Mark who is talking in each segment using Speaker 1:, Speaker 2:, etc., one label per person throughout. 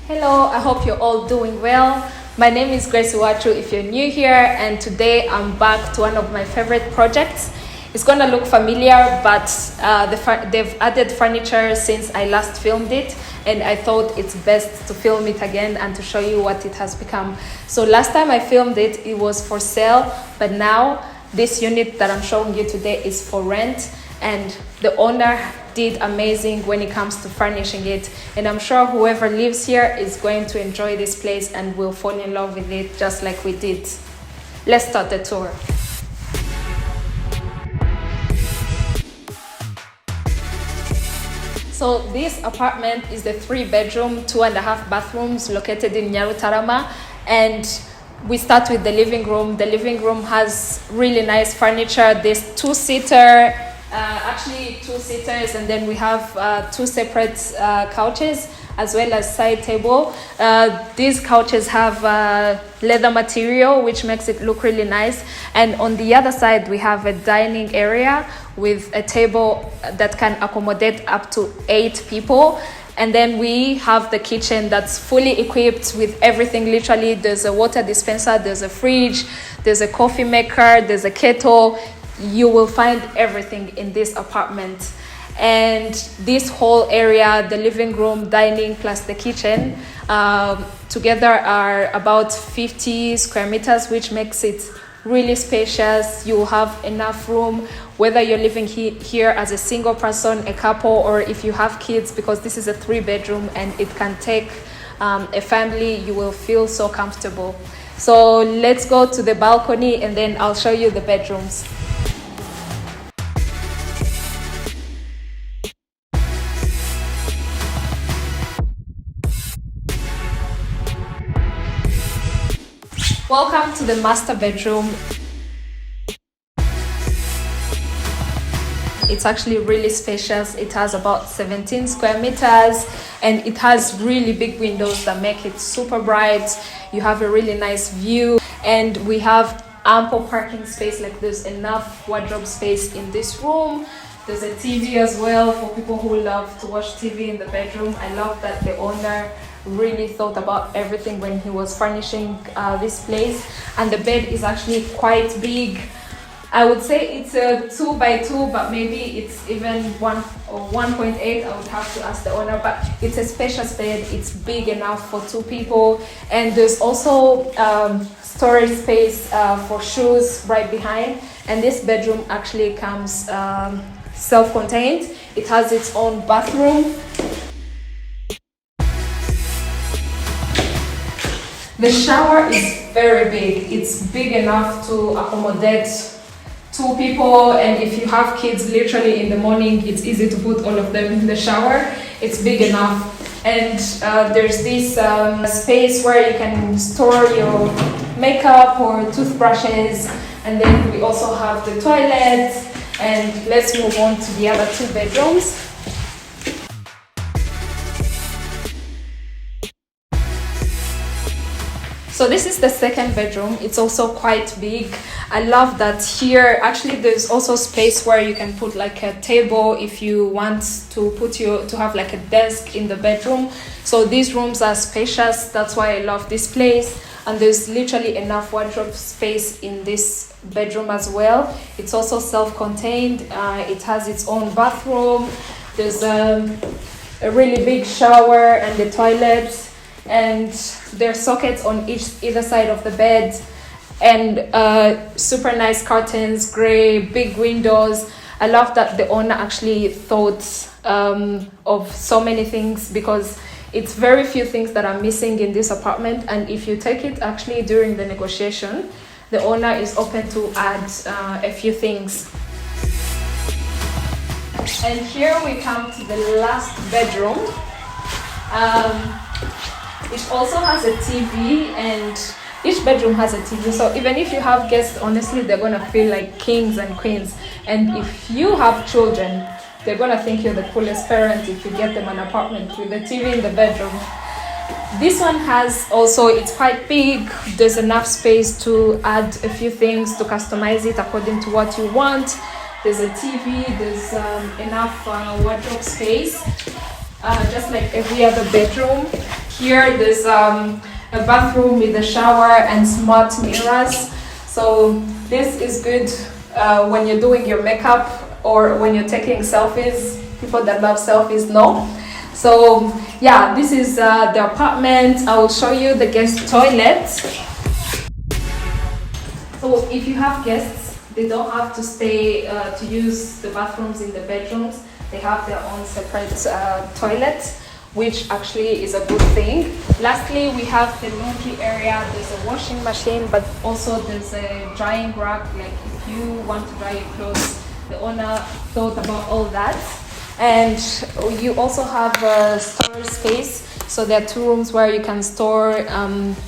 Speaker 1: Hello, I hope you're all doing well. My name is Grace Uwachu if you're new here, and today I'm back to one of my favorite projects. It's gonna look familiar, but they've added furniture since I last filmed it, and I thought it's best to film it again and to show you what it has become. So last time I filmed it, it was for sale, but now this unit that I'm showing you today is for rent, and the owner did amazing when it comes to furnishing it, and I'm sure whoever lives here is going to enjoy this place and will fall in love with it just like we did. Let's start the tour. So this apartment is the 3-bedroom, 2.5 bathrooms located in Nyarutarama, and we start with the living room. The living room has really nice furniture. There's two seaters, and then we have 2 separate couches as well as side table. These couches have leather material, which makes it look really nice. And on the other side, we have a dining area with a table that can accommodate up to 8 people. And then we have the kitchen that's fully equipped with everything. Literally, there's a water dispenser, there's a fridge, there's a coffee maker, there's a kettle. You will find everything in this apartment. And this whole area, the living room, dining, plus the kitchen, together are about 50 square meters, which makes it really spacious. You will have enough room, whether you're living here as a single person, a couple, or if you have kids, because this is a 3-bedroom and it can take a family. You will feel so comfortable. So let's go to the balcony and then I'll show you the bedrooms. Welcome to the master bedroom. It's actually really spacious. It has about 17 square meters and it has really big windows that make it super bright. You have a really nice view, and we have ample parking space. Like, there's enough wardrobe space in this room. There's a TV as well for people who love to watch TV in the bedroom. I love that the owner really thought about everything when he was furnishing this place. And the bed is actually quite big. I would say it's a 2 by 2, but maybe it's even 1 or 1.8. I would have to ask the owner, but it's a spacious bed. It's big enough for 2 people. And there's also storage space for shoes right behind. And this bedroom actually comes self-contained. It has its own bathroom. The shower is very big. It's big enough to accommodate 2 people, and if you have kids, literally in the morning, it's easy to put all of them in the shower. It's big enough. And there's this space where you can store your makeup or toothbrushes. And then we also have the toilet. And let's move on to the other 2 bedrooms. So this is the 2nd bedroom. It's also quite big. I love that here, actually there's also space where you can put like a table if you want to have like a desk in the bedroom. So these rooms are spacious. That's why I love this place. And there's literally enough wardrobe space in this bedroom as well. It's also self-contained. It has its own bathroom. There's a really big shower and the toilet. And there are sockets on either side of the bed, and super nice curtains, gray, big windows. I love that the owner actually thought of so many things, because it's very few things that are missing in this apartment. And if you take it actually during the negotiation, the owner is open to add a few things. And here we come to the last bedroom. It also has a TV, and each bedroom has a TV. So even if you have guests, honestly, they're going to feel like kings and queens. And if you have children, they're going to think you're the coolest parent if you get them an apartment with a TV in the bedroom. This one has also, it's quite big. There's enough space to add a few things, to customize it according to what you want. There's a TV, there's enough wardrobe space, just like every other bedroom. Here there's a bathroom with a shower and smart mirrors. So this is good when you're doing your makeup or when you're taking selfies. People that love selfies know. So yeah, this is the apartment. I will show you the guest toilet. So if you have guests, they don't have to stay to use the bathrooms in the bedrooms. They have their own separate toilet, which actually is a good thing. Lastly, we have the laundry area. There's a washing machine, but also there's a drying rack. Like if you want to dry your clothes, the owner thought about all that. And you also have a storage space. So there are 2 rooms where you can store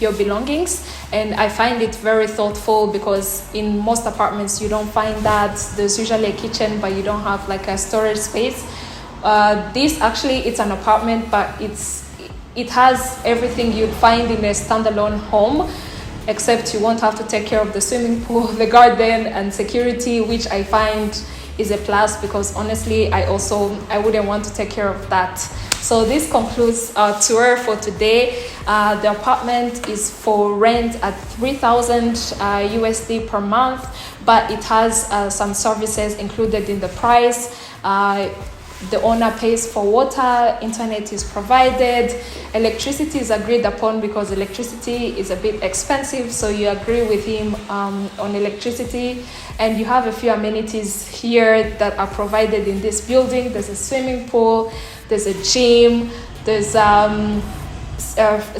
Speaker 1: your belongings. And I find it very thoughtful because in most apartments you don't find that. There's usually a kitchen, but you don't have like a storage space. This actually, it's an apartment, but it has everything you'd find in a standalone home, except you won't have to take care of the swimming pool, the garden, and security, which I find is a plus because honestly, I wouldn't want to take care of that. So this concludes our tour for today. The apartment is for rent at 3,000 USD per month, but it has some services included in the price. The owner pays for water, internet is provided, electricity is agreed upon because electricity is a bit expensive, so you agree with him on electricity, and you have a few amenities here that are provided in this building. There's a swimming pool, there's a gym, there's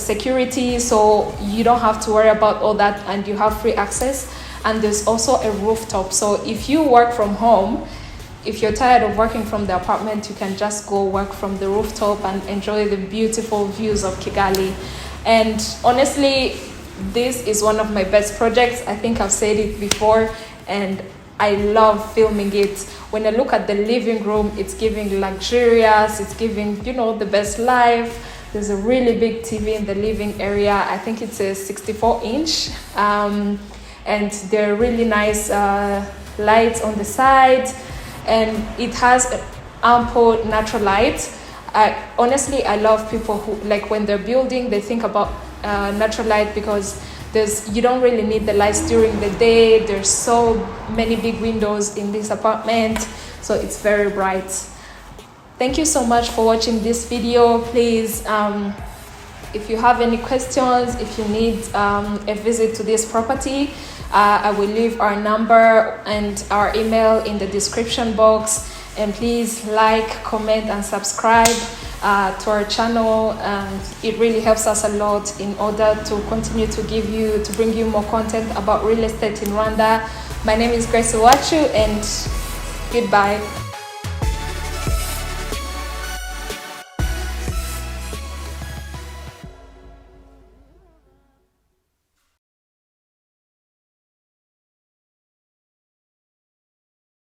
Speaker 1: security, so you don't have to worry about all that, and you have free access. And there's also a rooftop, so if you work from home, if you're tired of working from the apartment, you can just go work from the rooftop and enjoy the beautiful views of Kigali. And honestly, this is one of my best projects. I think I've said it before, and I love filming it. When I look at the living room, it's giving luxurious, it's giving, you know, the best life. There's a really big TV in the living area. I think it's a 64-inch. And there are really nice lights on the side. And it has ample natural light. Honestly, I love people who, like when they're building, they think about natural light because you don't really need the lights during the day. There's so many big windows in this apartment, so it's very bright. Thank you so much for watching this video. Please, if you have any questions, if you need a visit to this property, I will leave our number and our email in the description box. And please like, comment, and subscribe to our channel. It really helps us a lot in order to continue to bring you more content about real estate in Rwanda. My name is Grace Uwachu, and goodbye.